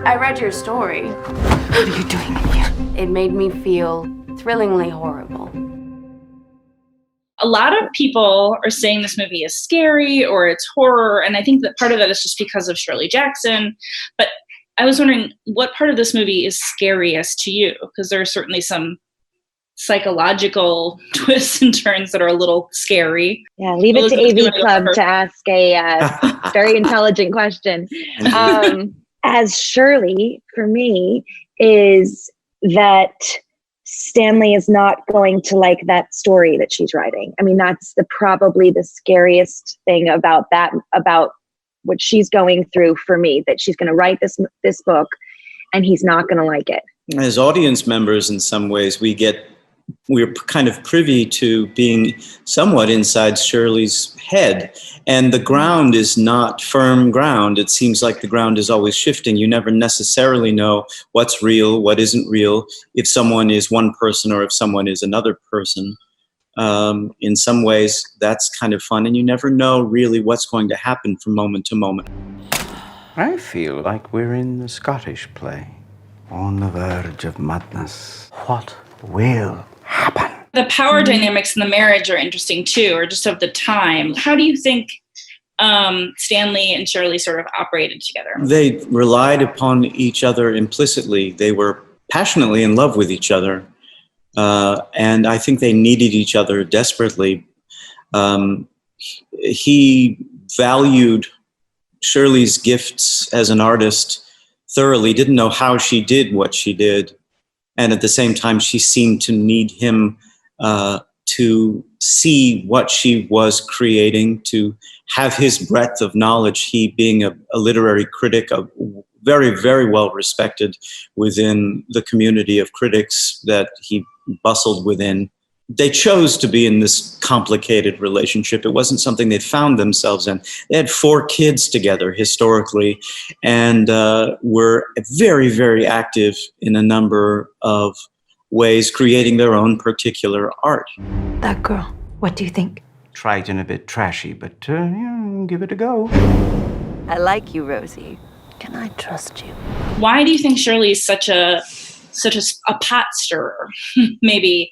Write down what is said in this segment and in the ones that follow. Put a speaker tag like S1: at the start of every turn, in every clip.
S1: I read your story.
S2: What are you doing in here?
S1: It made me feel thrillingly horrible.
S3: A lot of people are saying this movie is scary or it's horror, and I think that part of that is just because of Shirley Jackson. But I was wondering, what part of this movie is scariest to you? Because there are certainly some psychological twists and turns that are a little scary.
S4: Yeah, leave it to AV Club to ask a very intelligent question. As Shirley, for me, is that Stanley is not going to like that story that she's writing. I mean, that's probably the scariest thing about what she's going through for me, that she's going to write this book and he's not going to like it.
S5: As audience members, in some ways, we're kind of privy to being somewhat inside Shirley's head, and the ground is not firm ground. It seems like the ground is always shifting. You never necessarily know what's real, what isn't real, if someone is one person or if someone is another person. In some ways, that's kind of fun, and you never know really what's going to happen from moment to moment.
S6: I feel like we're in the Scottish play, on the verge of madness. What will happen?
S3: The power dynamics in the marriage are interesting too, or just of the time. How do you think Stanley and Shirley sort of operated together?
S5: They relied upon each other implicitly. They were passionately in love with each other. And I think they needed each other desperately. He valued Shirley's gifts as an artist thoroughly, didn't know how she did what she did. And at the same time, she seemed to need him to see what she was creating, to have his breadth of knowledge. He, being a literary critic, very, very well respected within the community of critics that he bustled within. They chose to be in this complicated relationship. It wasn't something they found themselves in. They had 4 kids together historically, and were very, very active in a number of ways, creating their own particular art.
S2: That girl, what do you think?
S6: Trite and a bit trashy, but give it a go.
S1: I like you, Rosie.
S2: Can I trust you?
S3: Why do you think Shirley is such a pot stirrer? Maybe,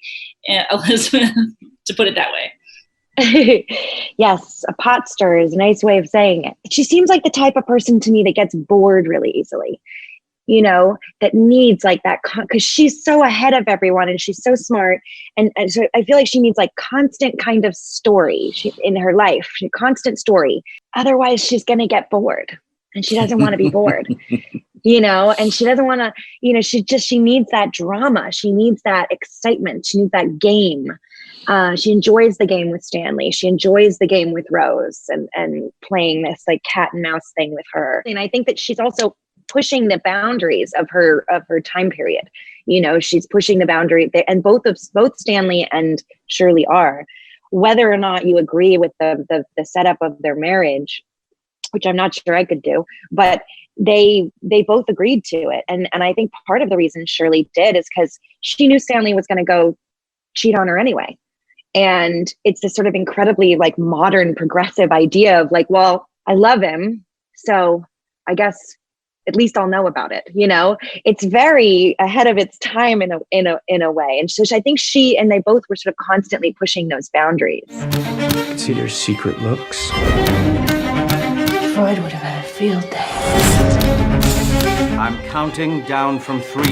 S3: Elisabeth, to put it that way.
S4: Yes, a pot stirrer is a nice way of saying it. She seems like the type of person to me that gets bored really easily. You know, that needs like that, because she's so ahead of everyone and she's so smart. And so I feel like she needs like constant kind of story in her life, constant story. Otherwise, she's going to get bored, and she doesn't want to be bored, you know, and she doesn't want to, you know, she needs that drama. She needs that excitement. She needs that game. She enjoys the game with Stanley. She enjoys the game with Rose and playing this like cat and mouse thing with her. And I think that she's also pushing the boundaries of her time period. You know, she's pushing the boundary, and both Stanley and Shirley are. Whether or not you agree with the setup of their marriage, which I'm not sure I could do, but they both agreed to it. And I think part of the reason Shirley did is because she knew Stanley was going to go cheat on her anyway. And it's this sort of incredibly like modern progressive idea of like, well, I love him, so I guess at least I'll know about it. You know, it's very ahead of its time in a way. And so I think she and they both were sort of constantly pushing those boundaries.
S6: I can see their secret looks.
S2: Freud would have had a field day.
S6: I'm counting down from 3.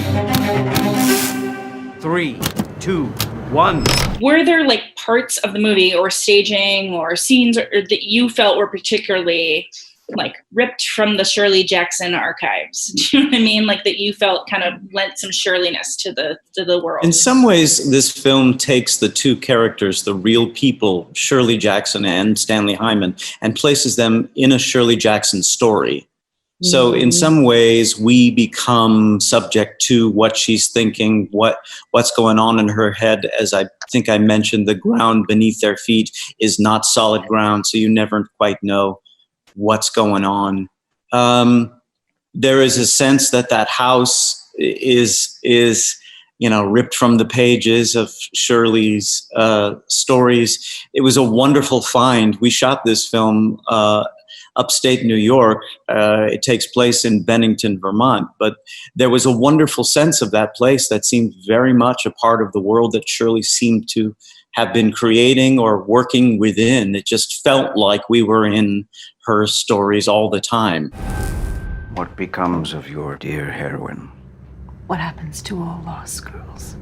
S6: 3, 2, 1.
S3: Were there like parts of the movie or staging or scenes that you felt were particularly like ripped from the Shirley Jackson archives? Do you know what I mean? Like that you felt kind of lent some Shirleyness to the world. In
S5: some ways, this film takes the 2 characters, the real people, Shirley Jackson and Stanley Hyman, and places them in a Shirley Jackson story. So in some ways, we become subject to what she's thinking, what's going on in her head. As I think I mentioned, the ground beneath their feet is not solid ground, so you never quite know what's going on. There is a sense that house is ripped from the pages of Shirley's stories. It was a wonderful find. We shot this film upstate New York. It takes place in Bennington, Vermont. But there was a wonderful sense of that place that seemed very much a part of the world that Shirley seemed to have been creating or working within. It just felt like we were in her stories all the time.
S6: What becomes of your dear heroine?
S2: What happens to all lost girls?